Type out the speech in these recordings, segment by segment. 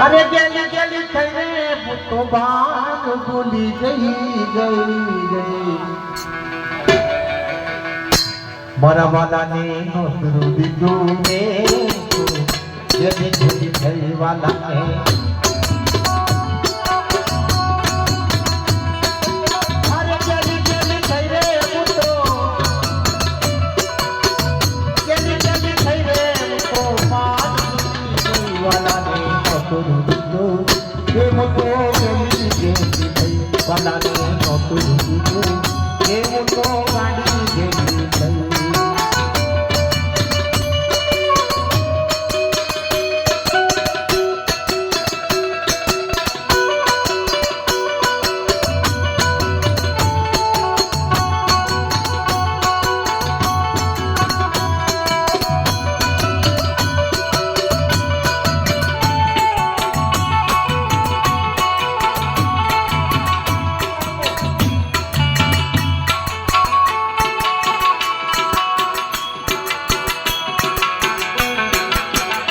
अरे गेली गेली थैरे तो बाण भूली गई मारा वाला ने नोसरू दीदू ने गेली गेली थई वाला ने अरे गेली गेली थैरे तो गेली गेली थैरे तो बाण भूली वाला ने नोसरू दीदू ये मुको गेली गेली थई वाला ने नोसरू दीदू ये मुको गाड़ी गेली थई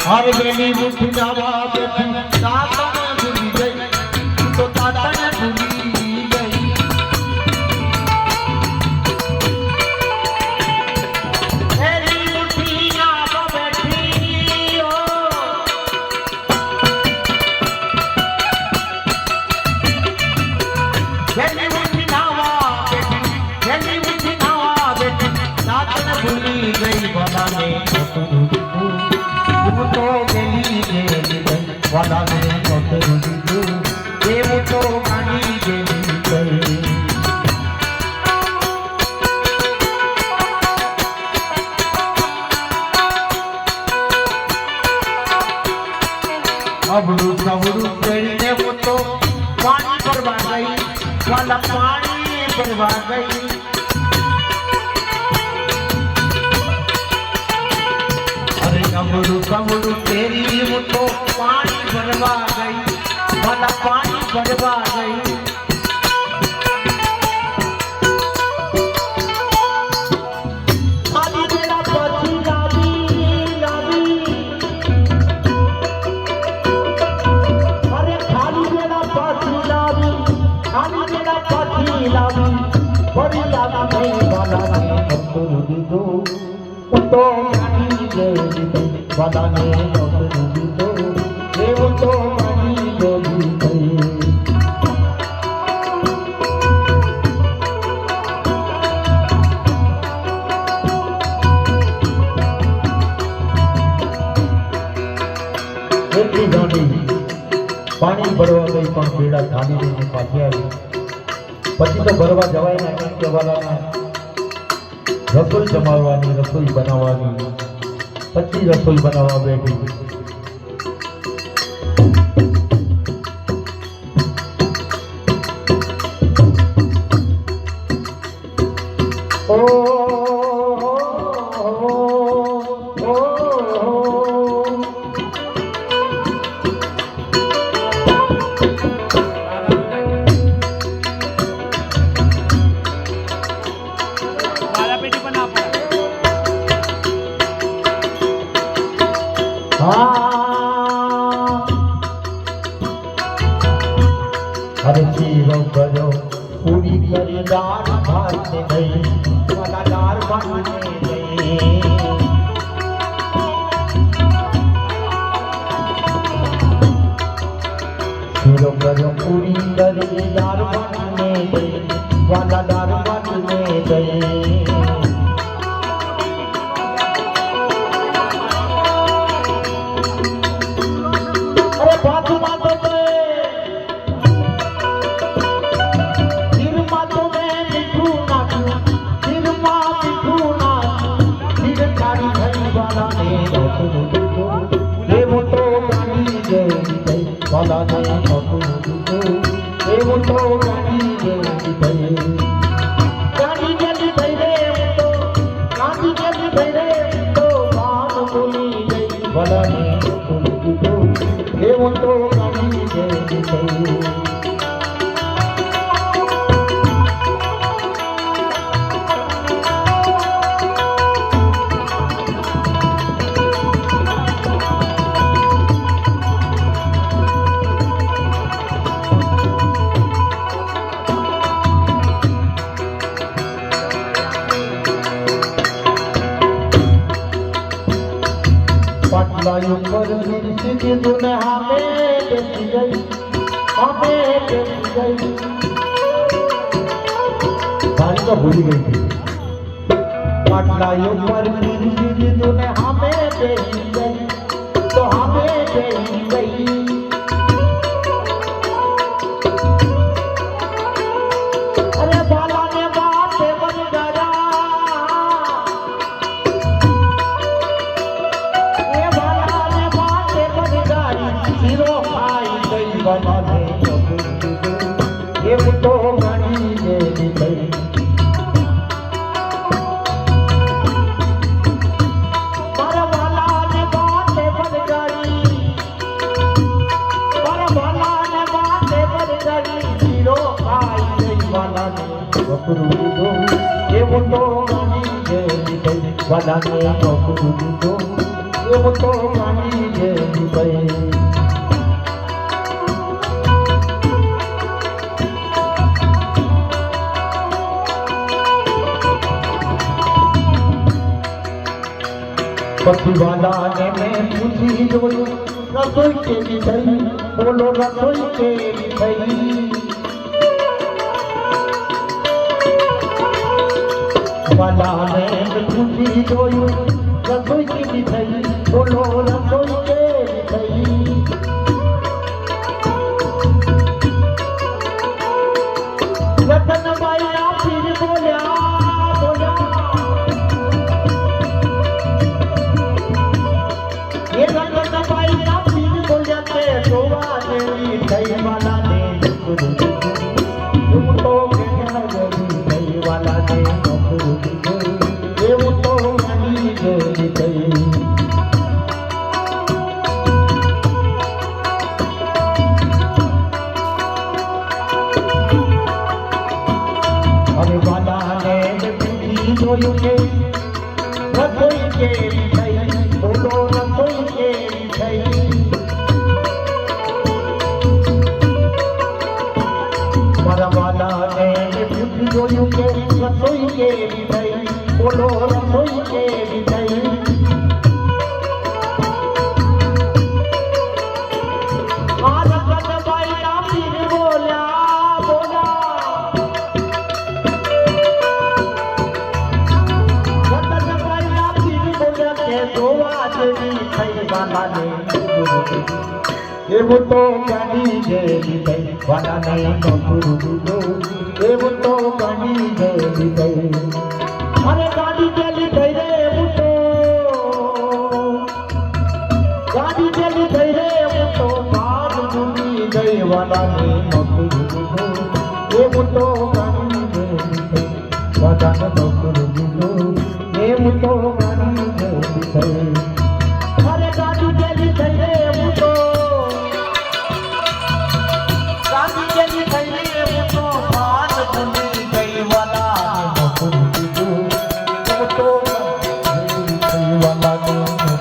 हर गेली मुठी जावा बैठी तातन भूली गई तो तातन भूली गई गेली मुठी जावा बैठी ओ गेली मुठी जावा बैठी गेली मुठी जावा बैठी तातन भूली गई भला ने तो गेली गेली वाला ने नोसरू दीदू ये तो गाड़ी गेली गई अबरू सबरू ने वो तो पानी भरवा गई वाला पानी भरवा गई कमरू कमरू तेरी वो तो पानी भरवा गई वाला पानी भरवा गई खाली मेरा पति लावी लावी अरे खाली मेरा पति लावी खाली मेरा पति लावी बड़ी लावी नहीं वाला नहीं नोसरू दीदू तो वाला ने नोसरू दीदू ये तो गाड़ी गेली गई એટલી ગાડી પાણી ભરવા ગઈ પણ બેડા ખાલી લઈને પાછી આવી પછી તો ભરવા જવાય ને કેમ કે વાલાને રસોઈ જમાડવાની રસોઈ બનાવવાની પછી રસોઈ બનાવવા બેઠી ઓ अरे जीरो करो पूरी करी दार भागने गई वाला दार भागने गई जीरो करो पूरी करी दार भागने गई वाला दार भागने गई अरे बाजू मातो वाला ने नोसरू दीदू ये तो गाड़ी गेली गई गाड़ी गेली गई रे तो गाड़ी गेली गई रे तो बाण भूली गई वाला ने नोसरू दीदू ये तो गाड़ी गेली गई દીધું ને હામે બેસી ગઈ, હામે બેસી ગઈ. તારી તો ભૂલી ગઈ હતી. પાટલા ઉપર દીધું ને હામે બેસી ગઈ, તો હામે બેસી ગઈ. અરે બાલા ને બાપે બંધાયા, એ બાલા ને બાપે બંધાઈ, શીરો ખાઈ ગઈ બનાને એવું તો ગણી જેવી થઈ. મારા બાલા ને બાપે બંધાઈ, મારા બાલા ને બાપે બંધાઈ, શીરો ખાઈ ગઈ બનાને બકરું દીધું એવું તો ગણી જેવી થઈ. બનાને બકરું દીધું એવું તો ગણી જેવી થઈ. પછી વાલાને મેં પૂછી જોયું રસોઈ કેવી થઈ, બોલો રસોઈ કેવી થઈ. વાલાને મેં પૂછી જોયું રસોઈ કેવી થઈ, બોલો રસોઈ કેવી થઈ. રતનબાઈ આપીને બોલ્યા, બોલ્યા એ રતનબાઈ આપીને બોલ્યા કે જોવા જેવી થઈ વાલાને બકરું દીધું એવું તો કેવા જેવી થઈ. વાલાને બકરું દીધું એવું તો ગણી જેવી થઈ. હવે વાલાને પૂછી જોયું કે રસોઈ કેવી થઈ, બોલો રસોઈ કેવી થઈ. મારા વાલાને પૂછી જોયું કે રસોઈ કેવી થઈ, બોલો રસોઈ કેવી થઈ. આ રતનબાઈ આપીને બોલ્યા, બોલ્યા રતનબાઈ આપીને બોલ્યા કે જોવા જેવી થઈ વાલાને એવું તો ગણી જેવી થઈ. વાલાને બકરું દીધું એવું તો ગણી જેવી થઈ. અરે ગાડી જેલી થઈ રે એવું તો, ગાડી જેલી થઈ રે એવું તો ભાગ ડૂબી ગઈ વાલાને